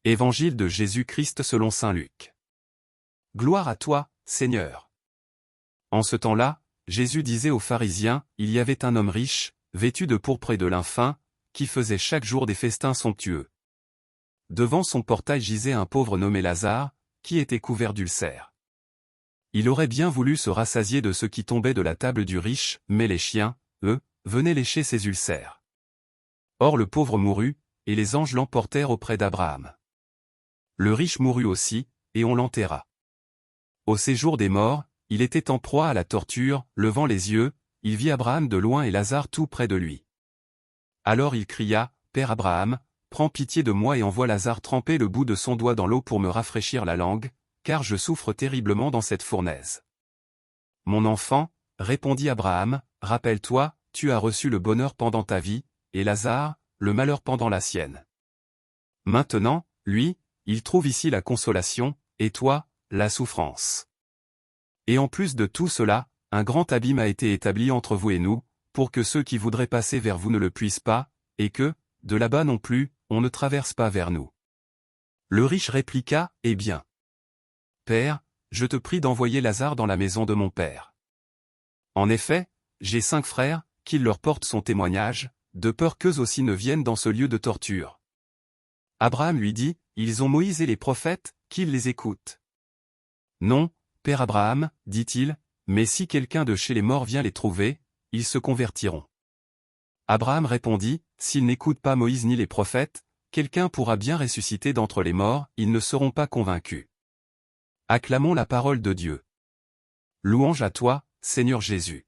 Évangile de Jésus-Christ selon saint Luc. Gloire à toi, Seigneur. En ce temps-là, Jésus disait aux pharisiens, il y avait un homme riche, vêtu de pourpre et de lin fin, qui faisait chaque jour des festins somptueux. Devant son portail gisait un pauvre nommé Lazare, qui était couvert d'ulcères. Il aurait bien voulu se rassasier de ce qui tombait de la table du riche, mais les chiens, eux, venaient lécher ses ulcères. Or le pauvre mourut, et les anges l'emportèrent auprès d'Abraham. Le riche mourut aussi, et on l'enterra. Au séjour des morts, il était en proie à la torture, levant les yeux, il vit Abraham de loin et Lazare tout près de lui. Alors il cria, « Père Abraham, prends pitié de moi et envoie Lazare tremper le bout de son doigt dans l'eau pour me rafraîchir la langue, car je souffre terriblement dans cette fournaise. » « Mon enfant, répondit Abraham, rappelle-toi, tu as reçu le bonheur pendant ta vie, et Lazare, le malheur pendant la sienne. Maintenant, lui, il trouve ici la consolation, et toi, la souffrance. Et en plus de tout cela, un grand abîme a été établi entre vous et nous, pour que ceux qui voudraient passer vers vous ne le puissent pas, et que, de là-bas non plus, on ne traverse pas vers nous. Le riche répliqua, eh bien. Père, je te prie d'envoyer Lazare dans la maison de mon père. En effet, j'ai 5 frères, qu'il leur porte son témoignage, de peur qu'eux aussi ne viennent dans ce lieu de torture. Abraham lui dit, ils ont Moïse et les prophètes, qu'ils les écoutent. Non, Père Abraham, dit-il, mais si quelqu'un de chez les morts vient les trouver, ils se convertiront. Abraham répondit, s'ils n'écoutent pas Moïse ni les prophètes, quelqu'un pourra bien ressusciter d'entre les morts, ils ne seront pas convaincus. Acclamons la parole de Dieu. Louange à toi, Seigneur Jésus.